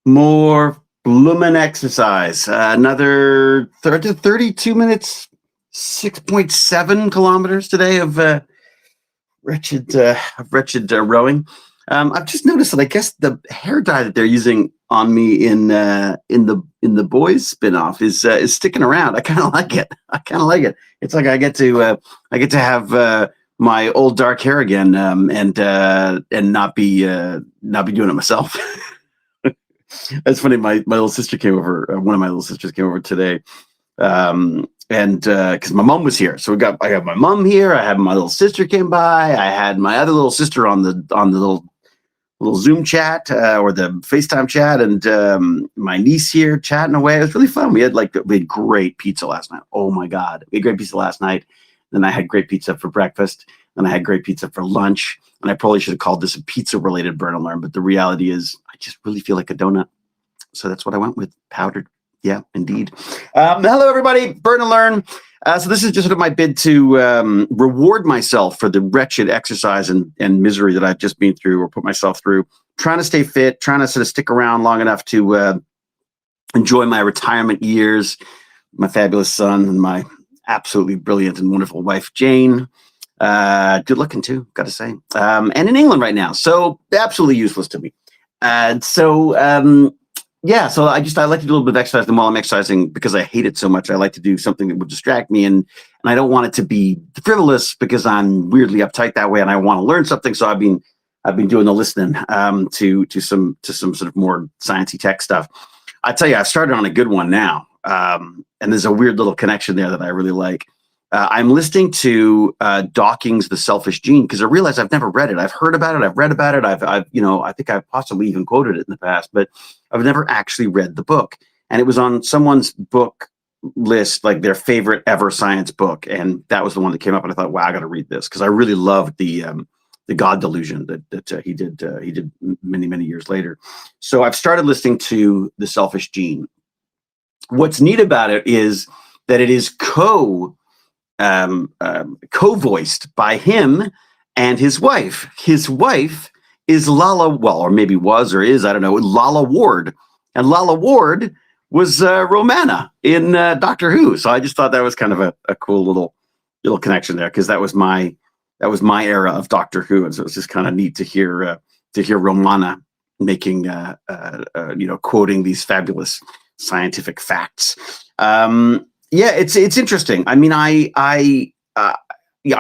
More bloomin' exercise. Another 32 minutes, 6.7 kilometers today of wretched rowing. I've just noticed that I guess the hair dye that they're using on me in the Boys spinoff is sticking around. I kind of like it. It's like I get to have my old dark hair again, and not be doing it myself. That's funny. My little sister came over. One of my little sisters came over today, and because my mom was here, so I got my mom here. I had my little sister came by. I had my other little sister on the little Zoom chat or the FaceTime chat, and my niece here chatting away. It was really fun. We had great pizza last night. Oh my God, we had great pizza last night. Then I had great pizza for breakfast. Then I had great pizza for lunch. And I probably should have called this a pizza-related burn and learn, but the reality is I just really feel like a donut. So that's what I went with, powdered. Yeah, indeed. Hello, everybody. Burn and learn. So this is just sort of my bid to reward myself for the wretched exercise and misery that I've just been through or put myself through. Trying to stay fit, trying to sort of stick around long enough to enjoy my retirement years, my fabulous son, and my absolutely brilliant and wonderful wife, Jane. Good looking too, got to say. And in England right now, so absolutely useless to me. So I like to do a little bit of exercise, and while I'm exercising, because I hate it so much, I like to do something that would distract me, and I don't want it to be frivolous because I'm weirdly uptight that way, and I want to learn something. So I've been doing the listening to some sort of more sciencey tech stuff. I tell you, I've started on a good one now, and there's a weird little connection there that I really like. I'm listening to Dawkins' The Selfish Gene because I realize I've never read it. I've heard about it. I've read about it. I think I've possibly even quoted it in the past, but I've never actually read the book. And it was on someone's book list, like their favorite ever science book, and that was the one that came up. And I thought, wow, I got to read this because I really loved the God Delusion that he did many years later. So I've started listening to The Selfish Gene. What's neat about it is that it is co-voiced by him and his wife. His wife is Lala, or maybe was or is, I don't know, Lala Ward. And Lala Ward was Romana in Doctor Who. So I just thought that was kind of a cool little connection there, because that was my era of Doctor Who, and so it was just kind of neat to hear Romana making quoting these fabulous scientific facts. It's interesting. I mean, I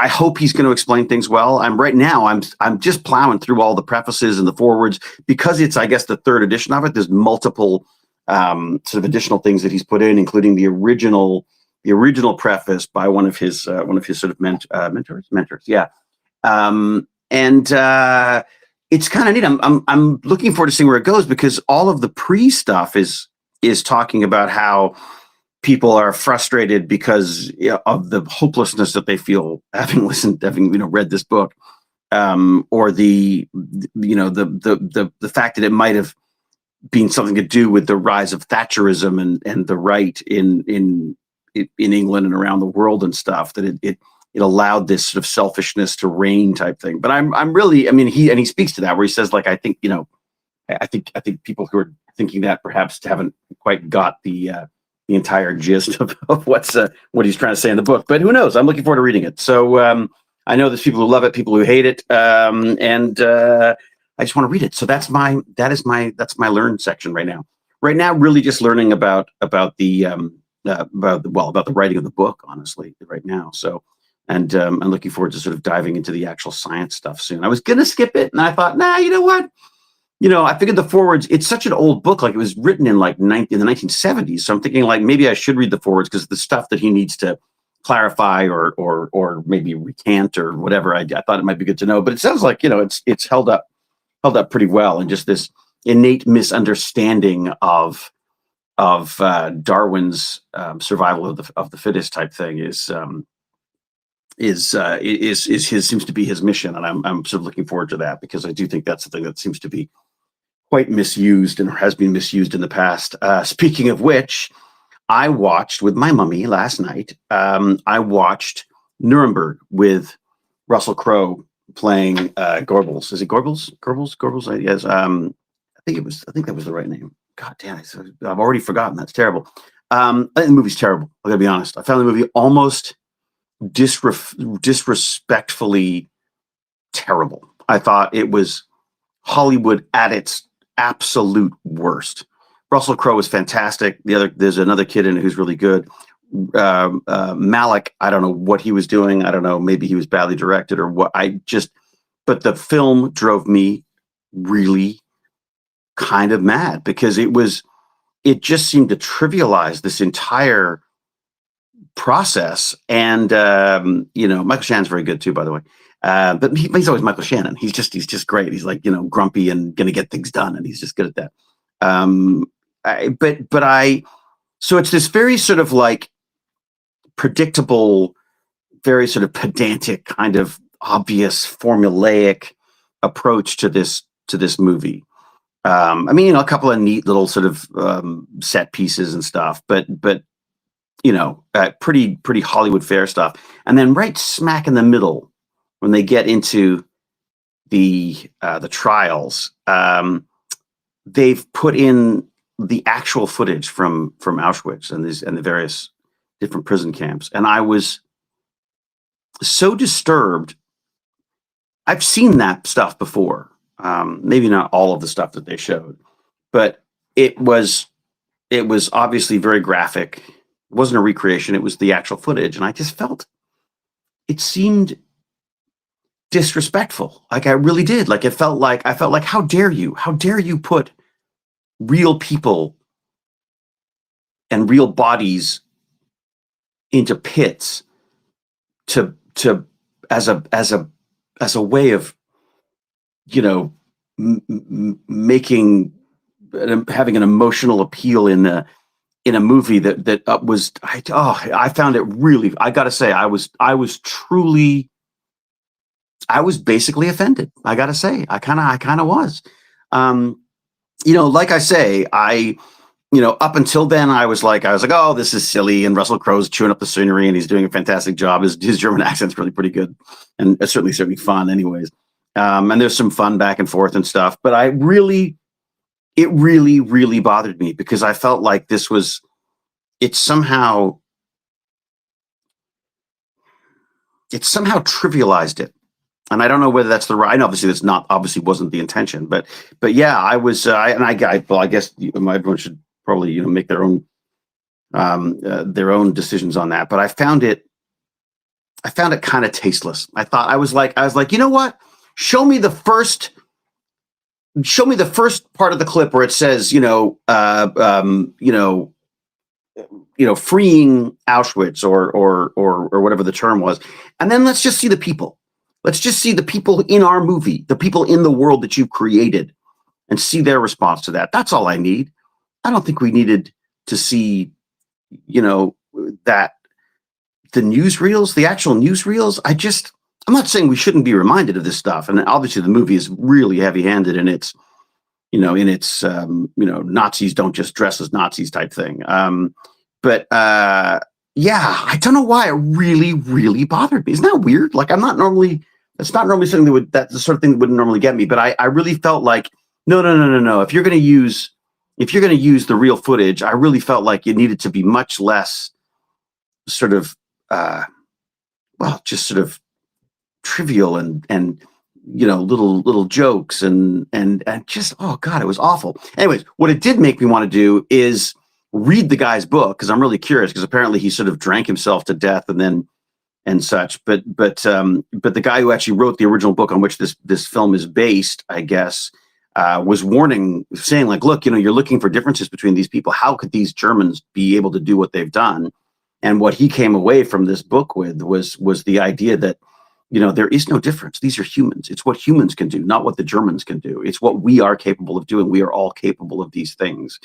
hope he's going to explain things well. I'm just plowing through all the prefaces and the forewords because it's, I guess, the third edition of it. There's multiple sort of additional things that he's put in, including the original preface by one of his sort of mentors. Yeah. It's kind of neat. I'm looking forward to seeing where it goes, because all of the pre-stuff is talking about how people are frustrated because of the hopelessness that they feel having read this book, or the fact that it might have been something to do with the rise of Thatcherism and the right in England and around the world and stuff, that it allowed this sort of selfishness to reign type thing. But I'm really, I mean, he speaks to that, where he says, like, I think people who are thinking that perhaps haven't quite got the entire gist of what he's trying to say in the book. But who knows? I'm looking forward to reading it. So I know there's people who love it, people who hate it, and I just want to read it. So that's my learn section right now. Right now, really just learning about the writing of the book, honestly, right now. So, and I'm looking forward to sort of diving into the actual science stuff soon. I was gonna skip it, and I thought, nah, you know what? I figured the forewords, it's such an old book, like it was written in in the 1970s. So I'm thinking, like, maybe I should read the forewords, because the stuff that he needs to clarify or maybe recant or whatever, I thought it might be good to know. But it sounds like, it's held up pretty well, and just this innate misunderstanding of Darwin's survival of the fittest type thing seems to be his mission, and I'm sort of looking forward to that, because I do think that's the thing that seems to be quite misused and has been misused in the past. Speaking of which, I watched with my mummy last night. I watched Nuremberg with Russell Crowe playing Goebbels. Is it Goebbels? Yes. I think that was the right name. God damn it. I've already forgotten. That's terrible. I think the movie's terrible. I gotta be honest. I found the movie almost disrespectfully terrible. I thought it was Hollywood at its absolute worst. Russell Crowe is fantastic. There's another kid in it who's really good. Malik, I don't know what he was doing. I don't know. Maybe he was badly directed or what. But the film drove me really kind of mad because it just seemed to trivialize this entire process. And Michael Shannon's very good too, by the way. But he's always Michael Shannon. He's just great. He's like, grumpy and gonna get things done, and he's just good at that. So it's this very sort of like predictable, very sort of pedantic, kind of obvious, formulaic approach to this movie. A couple of neat little sort of set pieces and stuff, but pretty Hollywood fare stuff. And then right smack in the middle, when they get into the trials, they've put in the actual footage from Auschwitz and the various different prison camps, and I was so disturbed. I've seen that stuff before. Maybe not all of the stuff that they showed, but it was obviously very graphic. It wasn't a recreation. It was the actual footage. And I just felt it seemed disrespectful. Like I really did. Like I felt like, how dare you put real people and real bodies into pits as a way of, having an emotional appeal in a movie that was, I found it really, I gotta say, I was basically offended. I gotta say, I kind of was. Like I say, up until then, I was like, oh, this is silly. And Russell Crowe's chewing up the scenery and he's doing a fantastic job. His German accent's really pretty good. And it's certainly fun anyways. And there's some fun back and forth and stuff, but it really, really bothered me because I felt like it somehow trivialized it. And I don't know whether that's the right, and obviously wasn't the intention, but yeah, I was, I guess everyone should probably, make their own decisions on that. But I found it kind of tasteless. I was like, you know what? Show me the first part of the clip where it says, freeing Auschwitz or whatever the term was. And then let's just see the people. Let's just see the people in our movie, the people in the world that you created, and see their response to that. That's all I need. I don't think we needed to see, that the newsreels, the actual newsreels. I'm not saying we shouldn't be reminded of this stuff. And obviously the movie is really heavy-handed in its, Nazis don't just dress as Nazis type thing. Yeah, I don't know why it really, really bothered me. Isn't that weird? Like that's not normally something that's the sort of thing that wouldn't normally get me. But I really felt like, no. If you're going to use the real footage, I really felt like it needed to be much less sort of, just sort of trivial and little jokes and just, oh God, it was awful. Anyways, what it did make me want to do is read the guy's book, because I'm really curious, because apparently he sort of drank himself to death and such. But the guy who actually wrote the original book on which this film is based, I guess, was saying like, look, you're looking for differences between these people. How could these Germans be able to do what they've done? And what he came away from this book with was the idea that, there is no difference. These are humans. It's what humans can do, not what the Germans can do. It's what we are capable of doing. We are all capable of these things.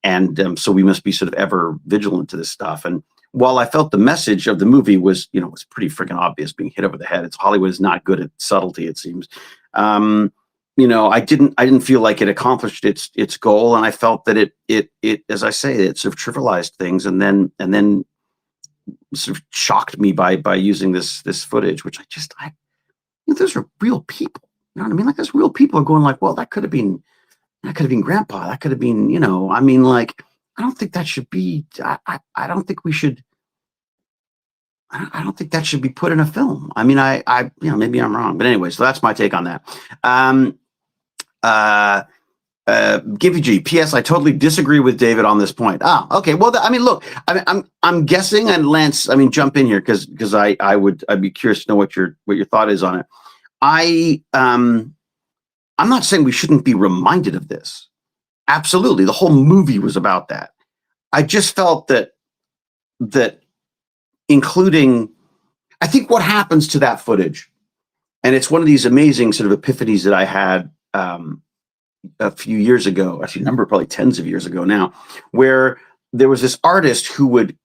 And so we must be sort of ever vigilant to this stuff. And while I felt the message of the movie was, was pretty freaking obvious, being hit over the head. Hollywood is not good at subtlety, it seems. I didn't feel like it accomplished its goal. And I felt that it, as I say, it sort of trivialized things and then sort of shocked me by using this footage, which those are real people. You know what I mean? Like, those real people are going like, well, that could have been, That could have been grandpa. That could have been, you know, I mean, like, I don't think that should be, I don't think we should, I don't think that should be put in a film. I mean, you know, maybe I'm wrong, but anyway, so that's my take on that. Gimpy G. P.S. I totally disagree with David on this point. Ah, okay. Well, I mean, look, I'm guessing, and Lance, I mean, jump in here because I'd be curious to know what your thought is on it. I'm not saying we shouldn't be reminded of this. Absolutely, the whole movie was about that. I just felt that including, I think what happens to that footage, and it's one of these amazing sort of epiphanies that I had a few years ago, actually a number, probably tens of years ago now, where there was this artist who would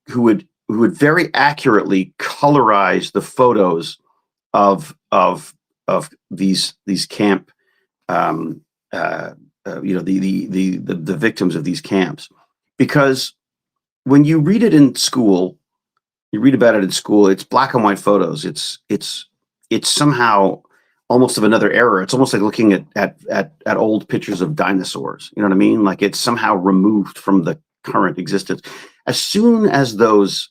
very accurately colorize the photos of these camp, you know, the victims of these camps, because when you read it in school, you read about it in school, it's black and white photos. It's somehow almost of another era. It's almost like looking at old pictures of dinosaurs. You know what I mean? Like it's somehow removed from the current existence. As soon as those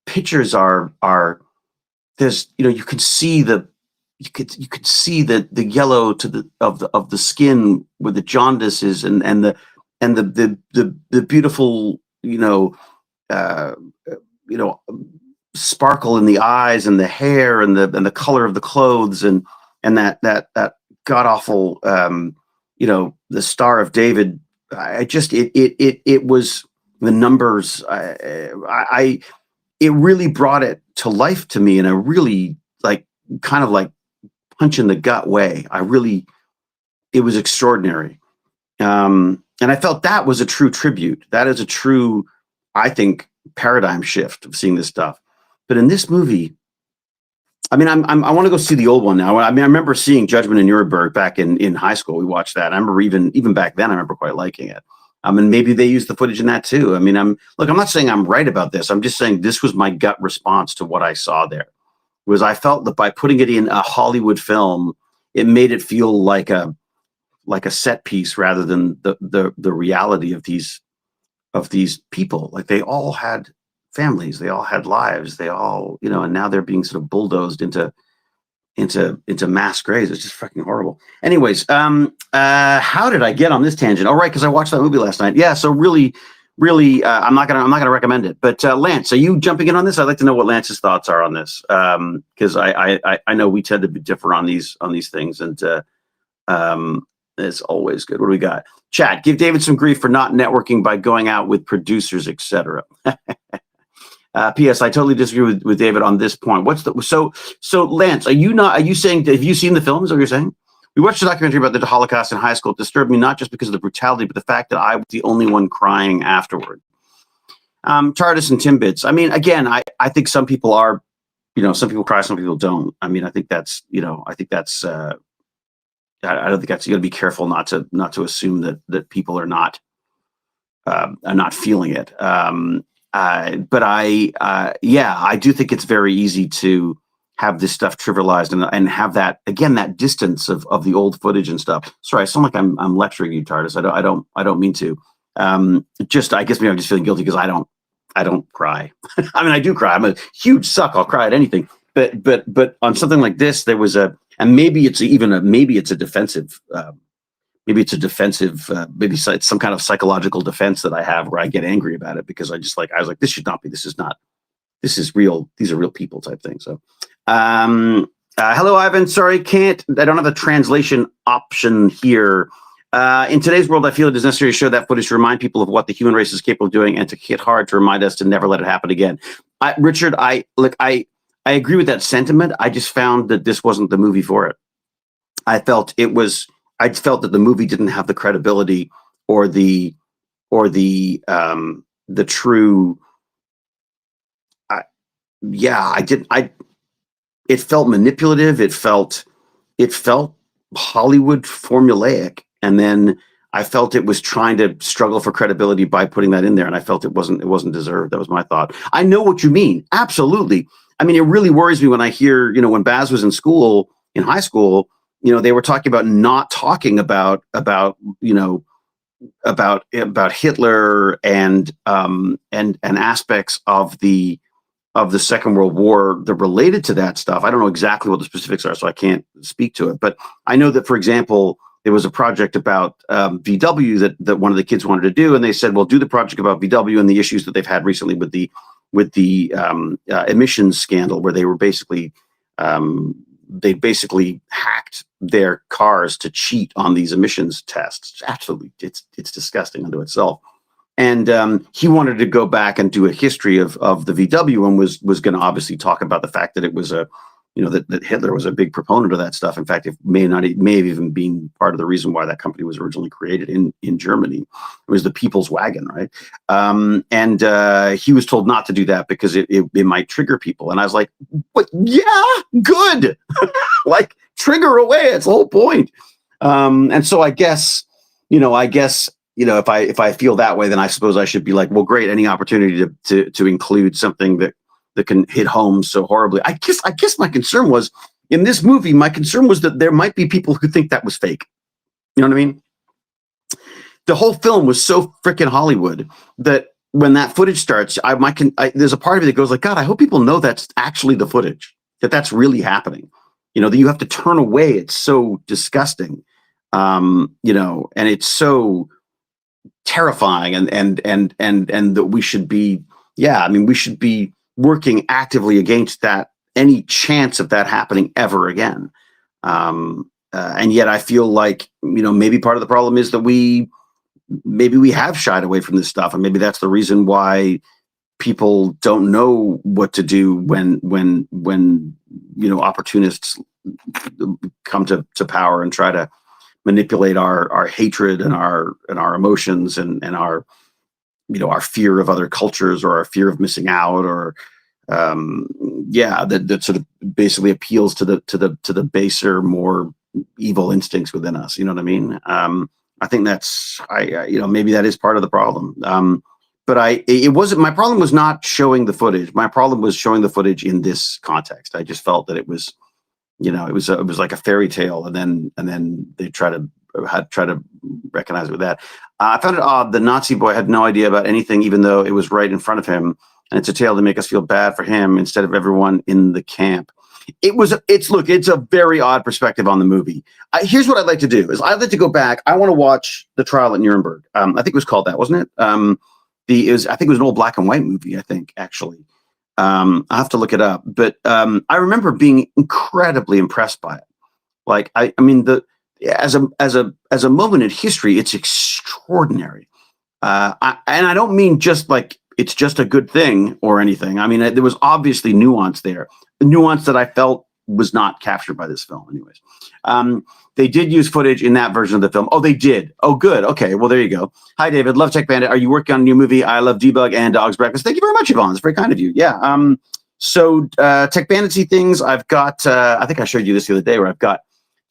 pictures are there's, you know, you could see the yellow of the skin where the jaundice is, and the beautiful, you know, sparkle in the eyes and the hair and the color of the clothes and that god awful, you know, the Star of David. It was the numbers. It really brought it to life to me in a really kind of punch in the gut way. It was extraordinary. And I felt that was a true tribute. That is a true, I think, paradigm shift of seeing this stuff. But in this movie, I mean, I want to go see the old one now. I mean, I remember seeing Judgment in Nuremberg back in high school. We watched that. I remember even back then, I remember quite liking it. And maybe they used the footage in that too. I mean, I'm not saying I'm right about this. I'm just saying this was my gut response to what I saw there. Was I felt that by putting it in a Hollywood film, it made it feel like a set piece rather than the reality of these people. Like they all had families, they all had lives, they all, you know, and now they're being sort of bulldozed into mass graves. It's just fucking horrible. Anyways, how did I get on this tangent? Oh, right, because I watched that movie last night. Yeah, so really, I'm not gonna recommend it. But Lance, are you jumping in on this? I'd like to know what Lance's thoughts are on this, because I know we tend to differ on these things, and it's always good. What do we got? Chat, give David some grief for not networking by going out with producers, etc. P.S. I totally disagree with David on this point. So Lance, are you saying, have you seen the film? Is that what you're saying? We watched a documentary about the Holocaust in high school. It disturbed me not just because of the brutality, but the fact that I was the only one crying afterward. Tardis and Timbits. I mean, again, I think some people are, you know, some people cry, some people don't. I mean, I think that's, you know, I don't think that's, you got to be careful not to assume that people are not feeling it. But I do think it's very easy to have this stuff trivialized and have that, again, that distance of the old footage and stuff. Sorry, I sound like I'm lecturing you, Tardis. I don't mean to. I guess maybe I'm just feeling guilty because I don't cry. I mean, I do cry. I'm a huge suck. I'll cry at anything. But on something like this, there was and maybe it's a defensive. Maybe it's it's some kind of psychological defense that I have where I get angry about it because I was like, this should not be, this is real. These are real people type thing. So, hello, Ivan. Sorry, I don't have a translation option here. In today's world, I feel it is necessary to show that footage to remind people of what the human race is capable of doing and to hit hard to remind us to never let it happen again. Richard, I agree with that sentiment. I just found that this wasn't the movie for it. I felt that the movie didn't have the credibility or the true. It felt manipulative. It felt Hollywood formulaic, and then I felt it was trying to struggle for credibility by putting that in there, and I felt it wasn't deserved. That was my thought. I know what you mean. Absolutely. I mean, it really worries me when I hear, you know, when Baz was in high school, you know, they were talking about not talking about, you know, about Hitler and aspects of the Second World War that related to that stuff. I don't know exactly what the specifics are, so I can't speak to it. But I know that, for example, there was a project about VW that one of the kids wanted to do, and they said, "Well, do the project about VW and the issues that they've had recently with the emissions scandal, where they were basically they basically hacked their cars to cheat on these emissions tests. Absolutely, it's disgusting unto itself." And he wanted to go back and do a history of the VW, and was going to obviously talk about the fact that it was that Hitler was a big proponent of that stuff. In fact, it may have even been part of the reason why that company was originally created in Germany. It was the People's Wagon, right? And he was told not to do that because it might trigger people. And I was like, "But yeah, good, like trigger away. It's the whole point." And so I guess. If I feel that way, then I suppose I should be like, well, great, any opportunity to include something that can hit home so horribly. I guess my concern was in this movie, that there might be people who think that was fake. You know what I mean? The whole film was so freaking Hollywood that when that footage starts, there's a part of me that goes like, God, I hope people know that's actually the footage, that's really happening. That you have to turn away. It's so disgusting. And it's so terrifying, and that we should be we should be working actively against that, any chance of that happening ever again. And yet I feel like maybe part of the problem is that we have shied away from this stuff, and maybe that's the reason why people don't know what to do when opportunists come to power and try to manipulate our hatred and our emotions and our our fear of other cultures, or our fear of missing out, or that sort of basically appeals to the baser, more evil instincts within us. You know what I mean? I think that's maybe that is part of the problem. But it wasn't, my problem was not showing the footage. My problem was showing the footage in this context. I just felt that it was it was like a fairy tale, and then they try to recognize it with that. I found it odd the Nazi boy had no idea about anything, even though it was right in front of him, and it's a tale to make us feel bad for him instead of everyone in the camp. It's a very odd perspective on the movie. Here's what I'd like to do: is I'd like to go back. I want to watch the trial at Nuremberg. I think it was called that, wasn't it? I think it was an old black and white movie. I think actually. I have to look it up, but I remember being incredibly impressed by it. Like, as a moment in history, it's extraordinary. And I don't mean just like it's just a good thing or anything. I mean, there was obviously nuance there, the nuance that I felt was not captured by this film. Anyways, they did use footage in that version of the film. Oh, they did. Oh, good. Okay. Well, there you go. Hi, David. Love Tech Bandit. Are you working on a new movie? I love Debug and Dog's Breakfast. Thank you very much, Yvonne. It's very kind of you. Yeah. So Tech Banditsy things. I've got, I think I showed you this the other day, where I've got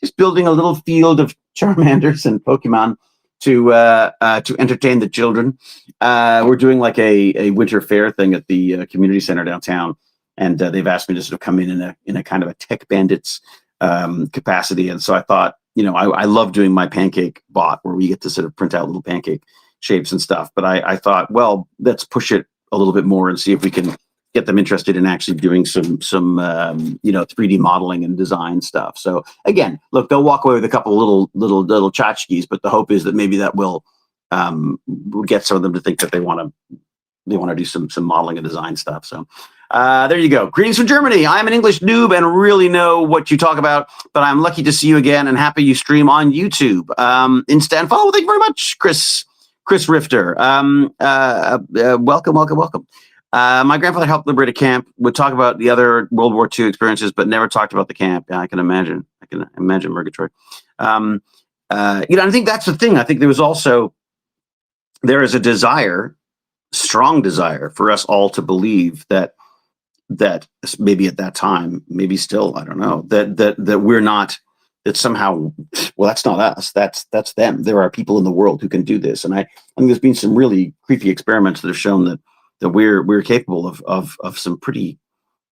just building a little field of Charmanders and Pokemon to entertain the children. We're doing like a winter fair thing at the community center downtown. And they've asked me to sort of come in a kind of a Tech Bandits capacity. And so I thought, I love doing my pancake bot, where we get to sort of print out little pancake shapes and stuff. But I thought, well, let's push it a little bit more and see if we can get them interested in actually doing some 3D modeling and design stuff. So again, look, they'll walk away with a couple of little tchotchkes, but the hope is that maybe that will get some of them to think that they want to do some modeling and design stuff. So there you go. Greetings from Germany. I'm an English noob and really know what you talk about, but I'm lucky to see you again and happy you stream on YouTube. Instant follow. Thank you very much, Chris Rifter. Welcome. My grandfather helped liberate a camp, would talk about the other World War II experiences, but never talked about the camp. Yeah, I can imagine Murgatroyd. I think that's the thing. I think there is a desire, strong desire, for us all to believe that maybe at that time, maybe still, I don't know, that we're not, that somehow, well, that's not us, that's them. There are people in the world who can do this. And I think there's been some really creepy experiments that have shown that we're capable of some pretty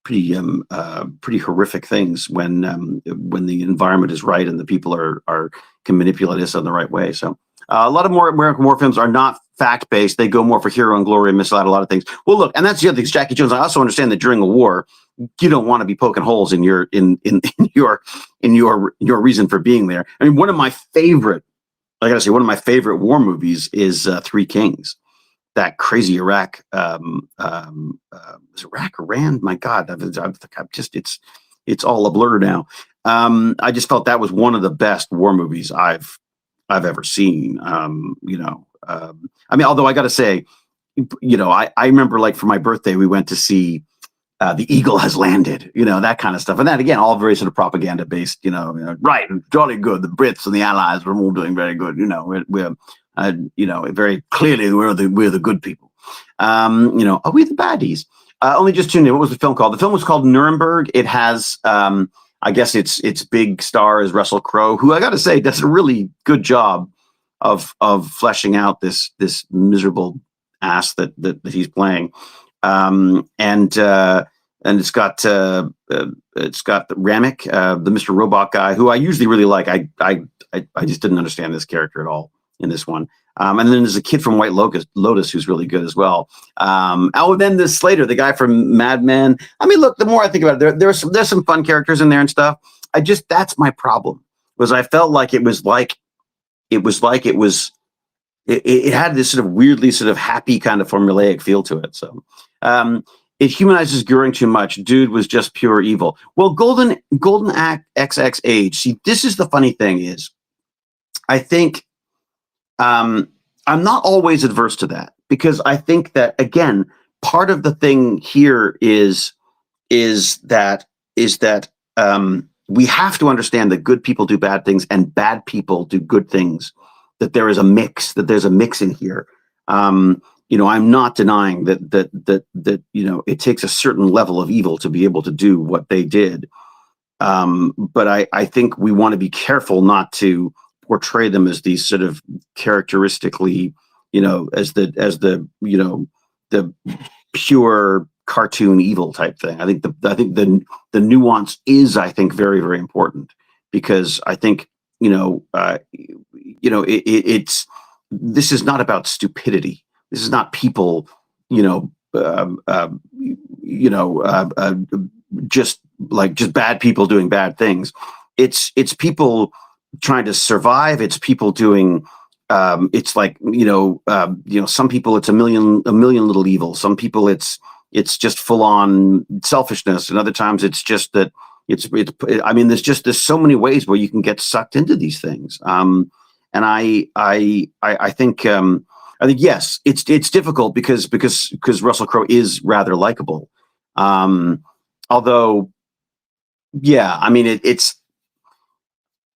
horrific things when the environment is right and the people can manipulate us in the right way. So A lot of more American war films are not fact-based. They go more for hero and glory and miss out a lot of things. Well, look, and that's the other thing. Jackie Jones. I also understand that during a war, you don't want to be poking holes in your your reason for being there. I mean, one of my favorite war movies is Three Kings. That crazy Iraq, is Iraq or Iran? My God, it's all a blur now. I just felt that was one of the best war movies I've ever seen. I mean, although I got to say, I remember, like, for my birthday, we went to see The Eagle Has Landed, that kind of stuff. And that, again, all very sort of propaganda based, right, jolly good. The Brits and the Allies were all doing very good. We're very clearly we're the good people. Are we the baddies? Only just tuned in. What was the film called? The film was called Nuremberg. It has, I guess its big star is Russell Crowe, who I got to say does a really good job of fleshing out this miserable ass that he's playing. And it's got Ramek, the Mr. Robot guy, who I usually really like. I just didn't understand this character at all in this one. And then there's a kid from White Lotus who's really good as well. Then there's Slater, the guy from Mad Men. I mean, look, the more I think about it, there's some fun characters in there and stuff. That's my problem, was I felt like it had this sort of weirdly sort of happy kind of formulaic feel to it. So it humanizes Göring too much. Dude was just pure evil. Well, Golden XX Age. See, this is the funny thing is, I think I'm not always adverse to that, because I think that, again, part of the thing here is that we have to understand that good people do bad things and bad people do good things. That there is a mix. That there's a mix in here. I'm not denying that it takes a certain level of evil to be able to do what they did. But I think we want to be careful not to portray them as these sort of characteristically, as the pure cartoon evil type thing. I think the nuance is, I think, very, very important, because I think it's this is not about stupidity. This is not people, just bad people doing bad things. It's people trying to survive. It's people doing. It's like some people it's a million little evil. Some people it's just full on selfishness, and other times it's just that I mean, there's so many ways where you can get sucked into these things. And I think yes, it's difficult because Russell Crowe is rather likable. Although, yeah, I mean, it's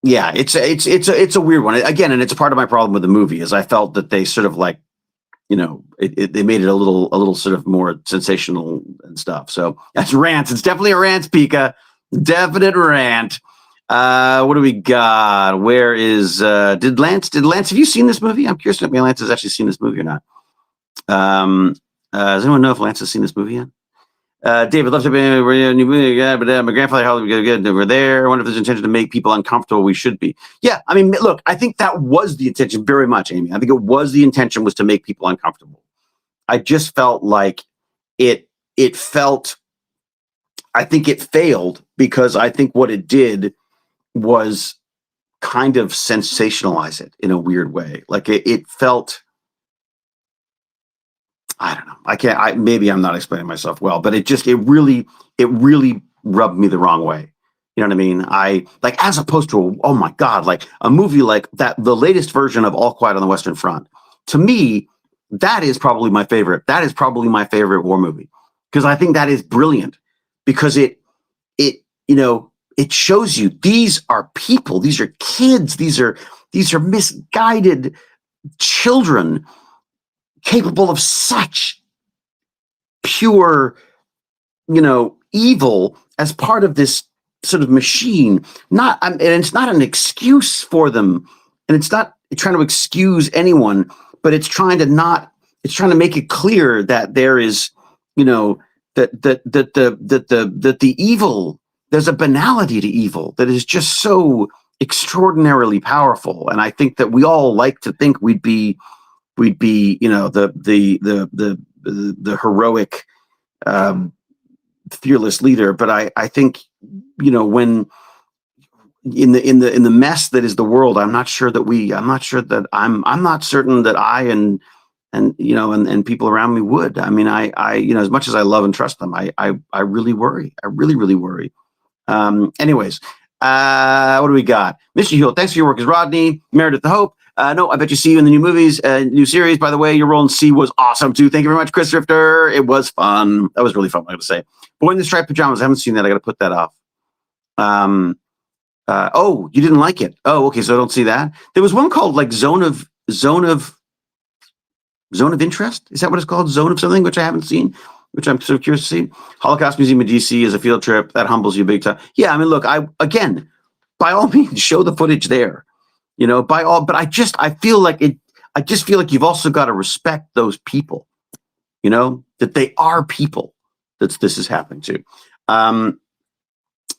a weird one again, and it's part of my problem with the movie is I felt that they sort of like, they made it a little sort of more sensational and stuff. So that's rants. It's definitely a rant, Pika. Definite rant. What do we got? Where is did Lance have you seen this movie? I'm curious if Lance has actually seen this movie or not. Does anyone know if Lance has seen this movie yet? David, love to be a new movie, but my grandfather held me good. We're there. I wonder if there's intention to make people uncomfortable. We should be. Yeah, I mean, look, I think that was the intention very much, Amy. I think it was the intention was to make people uncomfortable. I just felt like it felt. I think it failed because I think what it did was kind of sensationalize it in a weird way. Like it felt. I don't know. Maybe I'm not explaining myself well, but it really rubbed me the wrong way. You know what I mean? As opposed to, oh my God, like a movie like that, the latest version of All Quiet on the Western Front. To me, that is probably my favorite. That is probably my favorite war movie, because I think that is brilliant, because it shows you these are people, these are kids, these are misguided children, capable of such pure, evil as part of this sort of machine. And it's not an excuse for them, and it's not trying to excuse anyone, but it's trying to make it clear that there is, that the evil, there's a banality to evil that is just so extraordinarily powerful. And I think that we all like to think we'd be, the heroic, fearless leader. But I think, when in the mess that is the world, I'm not certain that I and people around me would. I mean, I as much as I love and trust them, I really worry. I really, really worry. Anyways, what do we got? Mr. Hewlett, thanks for your work as Rodney. Meredith the Hope. No, I bet you see you in the new movies, new series. By the way, your role in C was awesome too. Thank you very much, Chris Rifter. It was fun. That was really fun, I got to say. Boy in the Striped Pajamas. I haven't seen that. I got to put that off. Oh, you didn't like it. Oh, okay. So I don't see that. There was one called like Zone of Interest. Is that what it's called? Zone of something, which I haven't seen, which I'm sort of curious to see. Holocaust Museum in DC is a field trip that humbles you big time. Yeah, I mean, look, again, by all means, show the footage there. But I feel like you've also got to respect those people. That they are people that this is happening to.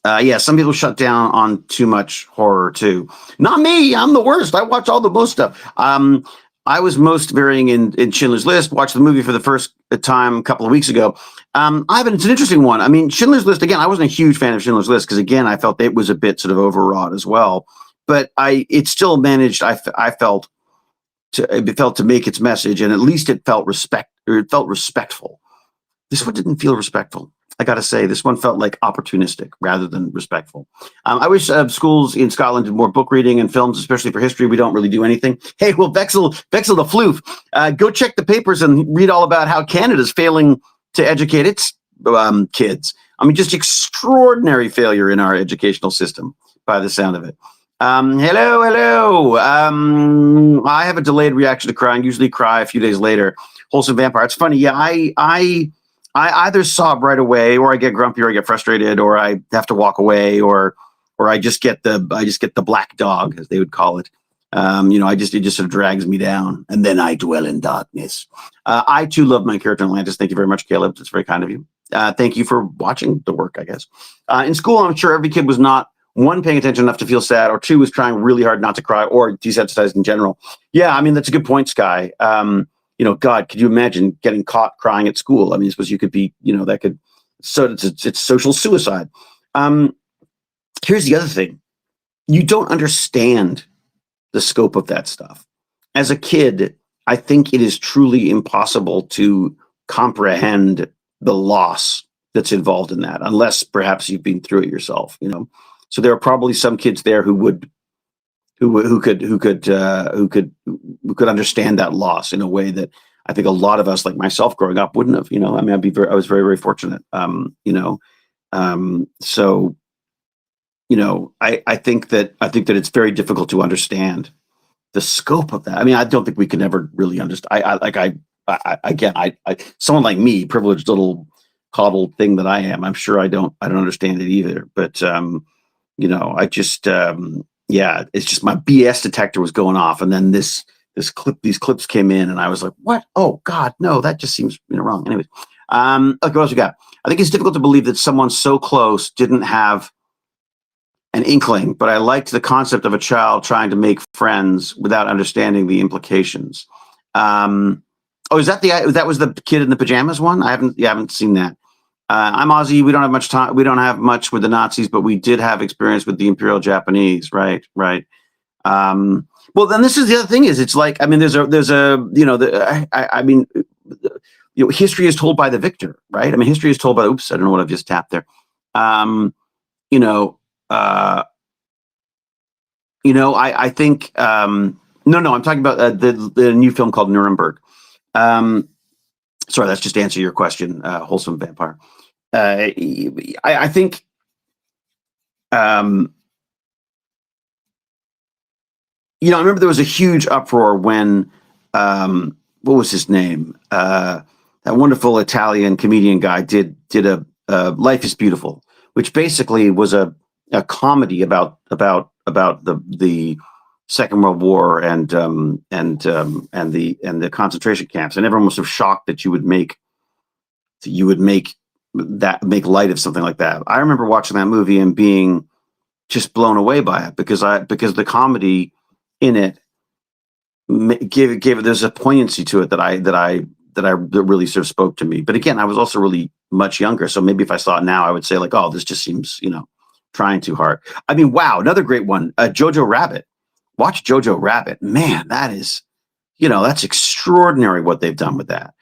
Yeah, some people shut down on too much horror too. Not me. I'm the worst. I watch all the most stuff. I was most varying in Schindler's List. Watched the movie for the first time a couple of weeks ago. It's an interesting one. I mean, Schindler's List, again, I wasn't a huge fan of Schindler's List because, again, I felt it was a bit sort of overwrought as well. But it still managed, I felt to make its message, and at least it felt respectful. This one didn't feel respectful. I got to say, this one felt like opportunistic rather than respectful. I wish schools in Scotland did more book reading and films, especially for history. We don't really do anything. Hey, well, Vexel the Floof, go check the papers and read all about how Canada's failing to educate its kids. I mean, just extraordinary failure in our educational system by the sound of it. Hello. I have a delayed reaction to crying. Usually cry a few days later. Wholesome Vampire. It's funny. Yeah, I either sob right away, or I get grumpy, or I get frustrated, or I have to walk away, or I just get the black dog, as they would call it. It just sort of drags me down, and then I dwell in darkness. I too love my character in Atlantis. Thank you very much, Caleb. It's very kind of you. Thank you for watching the work, I guess. In school, I'm sure every kid was not, one, paying attention enough to feel sad, or two, was trying really hard not to cry or desensitized in general. Yeah, I mean, that's a good point, Sky. God, could you imagine getting caught crying at school? I mean, I suppose you could be, it's social suicide. Here's the other thing. You don't understand the scope of that stuff. As a kid, I think it is truly impossible to comprehend the loss that's involved in that, unless perhaps you've been through it yourself, So there are probably some kids there who could understand that loss in a way that I think a lot of us, like myself growing up, wouldn't have. I mean, I was very, very fortunate. I think that it's very difficult to understand the scope of that. I mean, I don't think we can ever really understand. Someone like me, privileged little coddled thing that I am, I'm sure I don't understand it either. But it's just my BS detector was going off, and then these clips came in, and I was like, "What? Oh God, no! That just seems wrong." Anyways, okay, what else we got? I think it's difficult to believe that someone so close didn't have an inkling, but I liked the concept of a child trying to make friends without understanding the implications. Is that that was the kid in the pajamas one? I haven't seen that. I'm Aussie. We don't have much time. We don't have much with the Nazis, but we did have experience with the Imperial Japanese. Right. Well, then this is the other thing is it's like, I mean, history is told by the victor, right? I mean, history is told by, oops, I don't know what I've just tapped there. I think, no, I'm talking about the new film called Nuremberg. Sorry, that's just to answer your question, Wholesome Vampire. I think I remember there was a huge uproar when what was his name? That wonderful Italian comedian guy did a Life is Beautiful, which basically was a comedy about the Second World War and the concentration camps, and everyone was so shocked that you would make light of something like that. I remember watching that movie and being just blown away by it because the comedy in it gave it there's a poignancy to it that really sort of spoke to me. But again, I was also really much younger, so maybe if I saw it now, I would say like, oh, this just seems trying too hard. I mean, wow, another great one, Jojo Rabbit. Watch Jojo Rabbit, man. That is, that's extraordinary what they've done with that.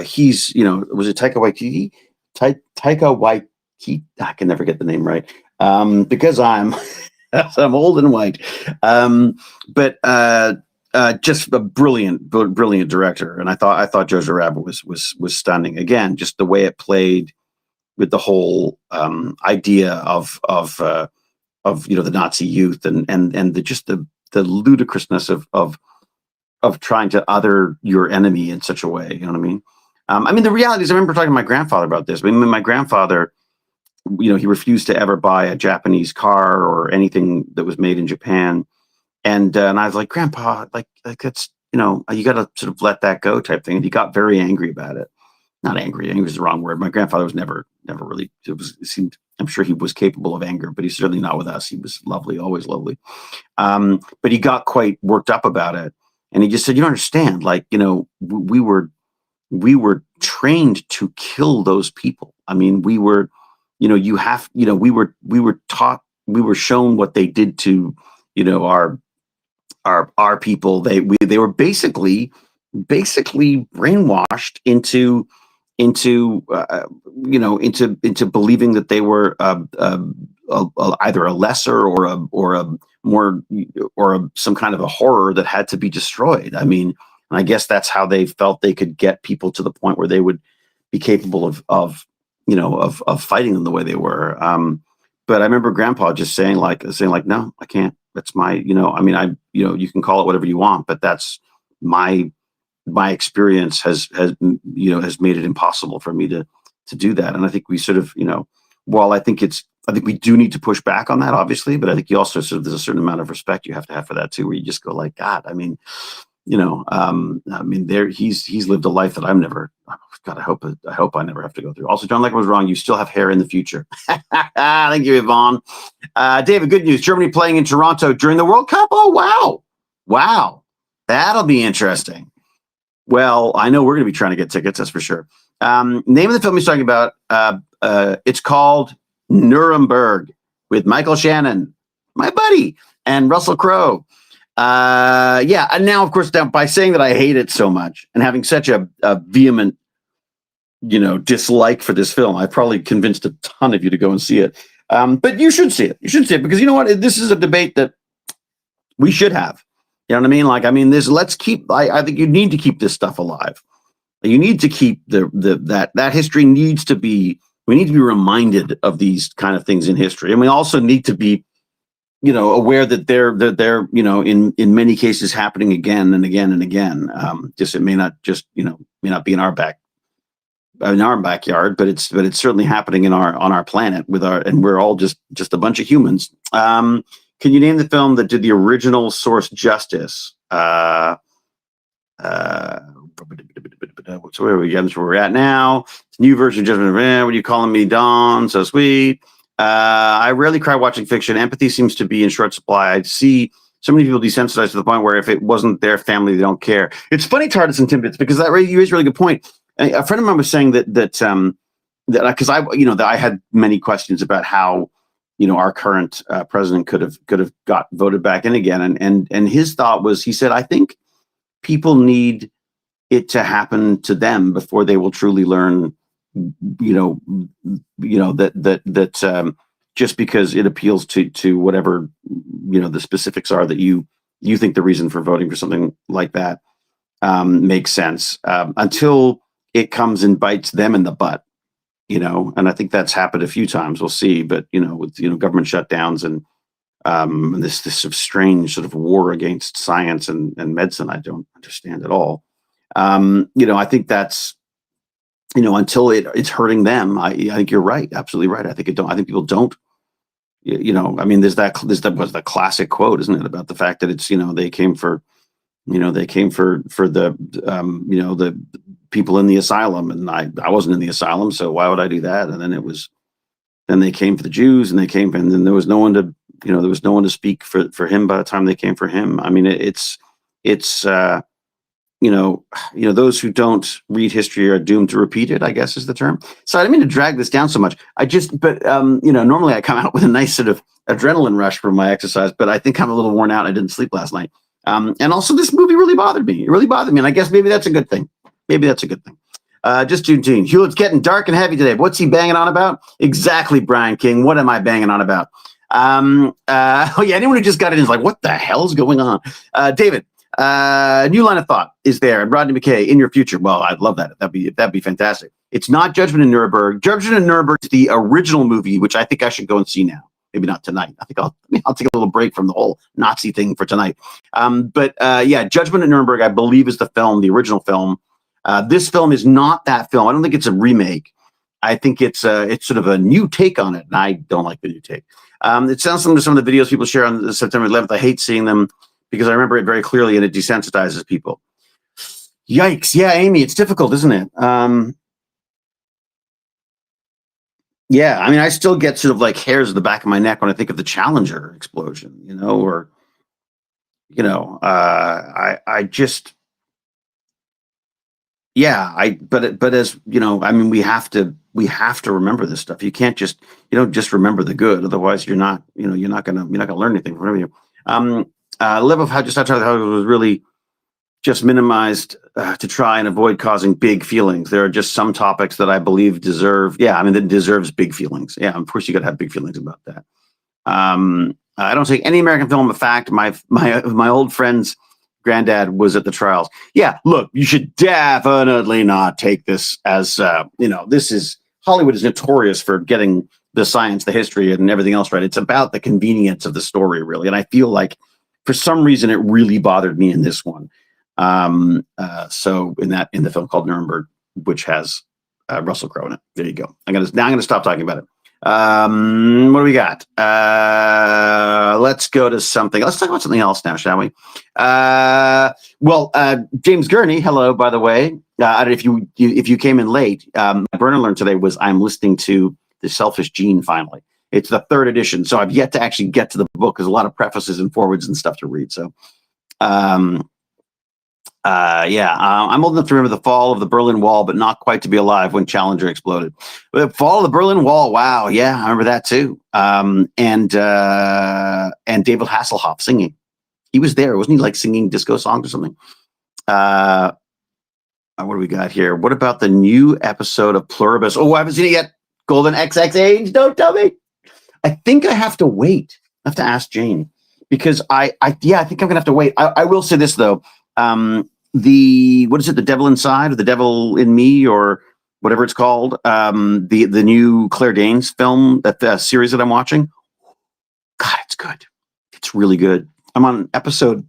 He's, was it Taika Waititi? Taika Waititi. I can never get the name right because I'm old and white. But just a brilliant director, and I thought Jojo Rabbit was stunning. Again, just the way it played with the whole idea of the Nazi youth and the ludicrousness of trying to other your enemy in such a way. You know what I mean? I mean, the reality is, I remember talking to my grandfather about this. I mean, my grandfather, he refused to ever buy a Japanese car or anything that was made in Japan. And I was like, Grandpa, like that's, you got to sort of let that go type thing. And he got very angry about it. Not angry. Angry was the wrong word. My grandfather was never really, it seemed, I'm sure he was capable of anger, but he's certainly not with us. He was lovely, always lovely. But he got quite worked up about it. And he just said, you don't understand, like, we were trained to kill those people. I mean, we were, we were taught, we were shown what they did to, our people. They were basically brainwashed into believing that they were either a lesser or a more some kind of a horror that had to be destroyed. I mean, and I guess that's how they felt they could get people to the point where they would be capable of fighting them the way they were. But I remember Grandpa just saying like, no, I can't. That's my, I mean, you can call it whatever you want, but that's my experience has made it impossible for me to do that. And I think we sort of, while I think we do need to push back on that, obviously, but I think you also sort of, there's a certain amount of respect you have to have for that too, where you just go like, God, I mean, he's lived a life that I've never, God, I hope I never have to go through. Also, John Lecker was wrong. You still have hair in the future. Thank you, Yvonne. David, good news. Germany playing in Toronto during the World Cup. Oh, wow. Wow. That'll be interesting. Well, I know we're going to be trying to get tickets. That's for sure. Name of the film he's talking about. It's called Nuremberg with Michael Shannon, my buddy, and Russell Crowe. Yeah. And now, of course, by saying that I hate it so much and having such a vehement, dislike for this film, I probably convinced a ton of you to go and see it. But you should see it. You should see it because you know what? This is a debate that we should have. You know what I mean? Like, I mean, I think you need to keep this stuff alive. You need to keep that history needs to be, we need to be reminded of these kind of things in history. And we also need to be, aware that they're in many cases happening again and again and again. Just, it may not be in our backyard, but it's certainly happening on our planet and we're all just a bunch of humans. Can you name the film that did the original source justice? So where are we? That's where we're at now. New version of Judgment. What are you calling me, Dawn? So sweet. I rarely cry watching fiction. Empathy seems to be in short supply. I see so many people desensitized to the point where if it wasn't their family, they don't care. It's funny, TARDIS and Timbits, because you raise a really good point. A friend of mine was saying that because I had many questions about how our current president could have got voted back in again, and his thought was, he said, I think people need it to happen to them before they will truly learn, that just because it appeals to whatever the specifics are that you think the reason for voting for something like that makes sense, until it comes and bites them in the butt. And I think that's happened a few times. We'll see, but with government shutdowns and this sort of strange sort of war against science and medicine, I don't understand at all. I think that's until it's hurting them. I think you're right, absolutely right. I think people don't. I mean, there's that was the classic quote, isn't it, about the fact that it's they came for the the people in the asylum, and I wasn't in the asylum, so why would I do that? And then it was then they came for the Jews, and then there was no one to, there was no one to speak for him by the time they came for him. I mean, it's those who don't read history are doomed to repeat it, I guess is the term. So I didn't mean to drag this down so much. Normally I come out with a nice sort of adrenaline rush from my exercise, but I think I'm a little worn out. I didn't sleep last night. And also this movie really bothered me. It really bothered me. And I guess maybe that's a good thing. Just Juneteenth. Hewlett's getting dark and heavy today. What's he banging on about? Exactly, Brian King. What am I banging on about? Anyone who just got in is like, what the hell is going on? David, new line of thought is there. And Rodney McKay, in your future. Well, I'd love that. That'd be fantastic. It's not Judgment in Nuremberg. Judgment in Nuremberg is the original movie, which I think I should go and see now. Maybe not tonight. I think I'll take a little break from the whole Nazi thing for tonight. Judgment in Nuremberg, I believe, is the film, the original film. This film is not that film. I don't think it's a remake. I think it's sort of a new take on it, and I don't like the new take. It sounds similar to some of the videos people share on September 11th. I hate seeing them because I remember it very clearly, and it desensitizes people. Yikes. Yeah, Amy, it's difficult, isn't it? I still get sort of like hairs at the back of my neck when I think of the Challenger explosion, but as we have to remember this stuff. You can't just, just remember the good. Otherwise you're not gonna learn anything from you. Love of how it was really just minimized to try and avoid causing big feelings. There are just some topics that I believe that deserves big feelings. Yeah, of course you got to have big feelings about that. I don't take any American film a fact. My old friend's granddad was at the trials. Yeah, look, you should definitely not take this as Hollywood is notorious for getting the science, the history, and everything else right. It's about the convenience of the story, really. And I feel like for some reason it really bothered me in this one. So in the film called Nuremberg, which has Russell Crowe in it. There you go. I'm gonna stop talking about it. What do we got? Let's go to something. Let's talk about something else now, shall we? James Gurney, hello, by the way. I don't know if you came in late. My Burn&Learn today was I'm listening to The Selfish Gene finally. It's the 3rd edition, so I've yet to actually get to the book. There's a lot of prefaces and forwards and stuff to read. So I'm old enough to remember the fall of the Berlin Wall, but not quite to be alive when Challenger exploded. The fall of the Berlin Wall, wow, yeah, I remember that too. And David Hasselhoff singing. He was there, wasn't he? Like singing disco songs or something. What do we got here? What about the new episode of Pluribus? Oh, I haven't seen it yet. Golden XX Age. Don't tell me. I think I have to wait. I have to ask Jane because I think I'm gonna have to wait. I will say this though. What is it? The Devil Inside or The Devil in Me or whatever it's called. The new Claire Danes film, that series that I'm watching. God, it's good. It's really good. I'm on episode,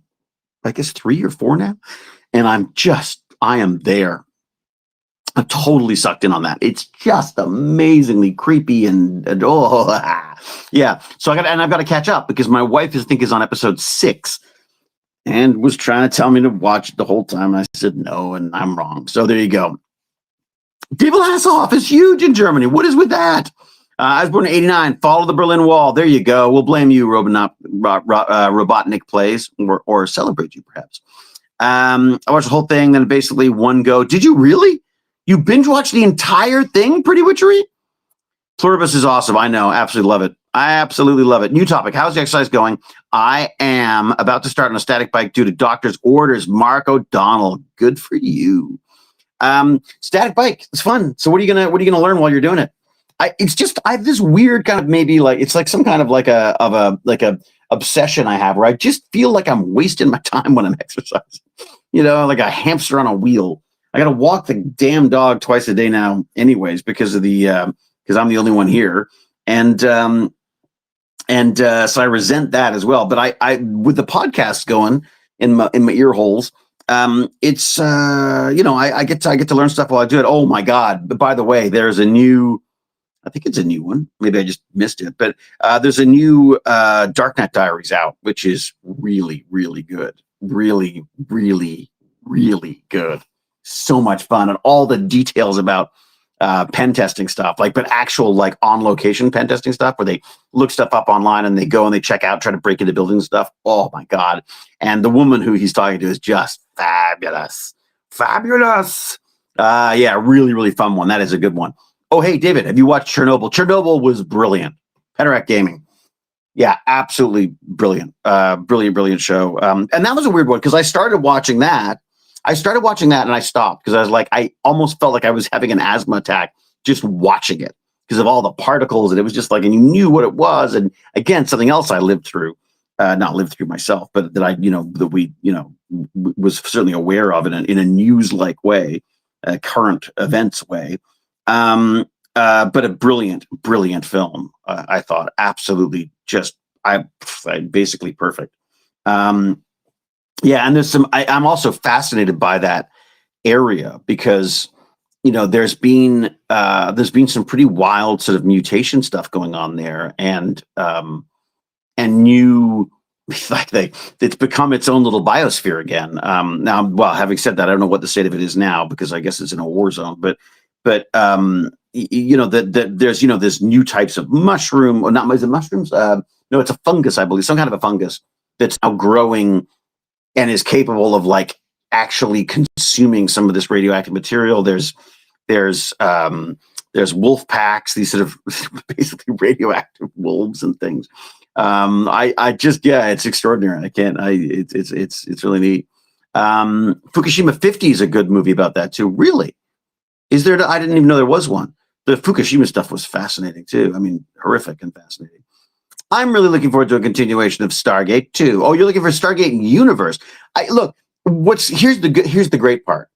I guess 3 or 4 now. And I am there. I'm totally sucked in on that. It's just amazingly creepy and yeah. So I've got to catch up because my wife is on episode 6. And was trying to tell me to watch it the whole time. And I said no, and I'm wrong. So there you go. David Hasselhoff is huge in Germany. What is with that? I was born in 1989. Fall of the Berlin Wall. There you go. We'll blame you, Robotnik Plays, or celebrate you, perhaps. I watched the whole thing, then basically one go. Did you really? You binge watched the entire thing, Pretty Witchery? Pluribus is awesome. I know. Absolutely love it. I absolutely love it. New topic. How's the exercise going? I am about to start on a static bike due to doctor's orders. Mark O'Donnell. Good for you. Static bike. It's fun. So what are you gonna learn while you're doing it? I have this weird kind of maybe like it's like some kind of like a obsession I have where I just feel like I'm wasting my time when I'm exercising. Like a hamster on a wheel. I got to walk the damn dog twice a day now, anyways, because I'm the only one here, and so I resent that as well. But I with the podcast going in my ear holes, it's I get to learn stuff while I do it. Oh my God! But by the way, there's a new. I think it's a new one. Maybe I just missed it. But there's a new Darknet Diaries out, which is really, really good. Really, really, really good. So much fun. And all the details about pen testing stuff, like, but actual like on location pen testing stuff where they look stuff up online and they go and they check out, try to break into buildings and stuff. Oh my God. And the woman who he's talking to is just fabulous. Fabulous. Yeah, really, really fun one. That is a good one. Oh, hey, David, have you watched Chernobyl? Chernobyl was brilliant. Peteract Gaming. Yeah, absolutely brilliant. Brilliant show. And that was a weird one because I started watching that and I stopped because I was like, I almost felt like I was having an asthma attack just watching it because of all the particles. And it was just like, and you knew what it was. And again, something else I lived through, not lived through myself, but that that we, was certainly aware of in a news-like way, a current events way. But a brilliant film. I thought absolutely just, I basically perfect. Yeah, and there's some. I'm also fascinated by that area because there's been some pretty wild sort of mutation stuff going on there, and new it's become its own little biosphere again. Now, well, having said that, I don't know what the state of it is now because I guess it's in a war zone. But that there's there's new types of mushroom, or not, is it mushrooms? No, it's a fungus, I believe, some kind of a fungus that's now growing and is capable of like actually consuming some of this radioactive material. There's wolf packs, these sort of basically radioactive wolves and things. I just, yeah, it's extraordinary. It's really neat. Fukushima 50 is a good movie about that too. Really? Is there? I didn't even know there was one. The Fukushima stuff was fascinating too. I mean, horrific and fascinating. I'm really looking forward to a continuation of Stargate 2. Oh, you're looking for Stargate Universe. Here's the great part.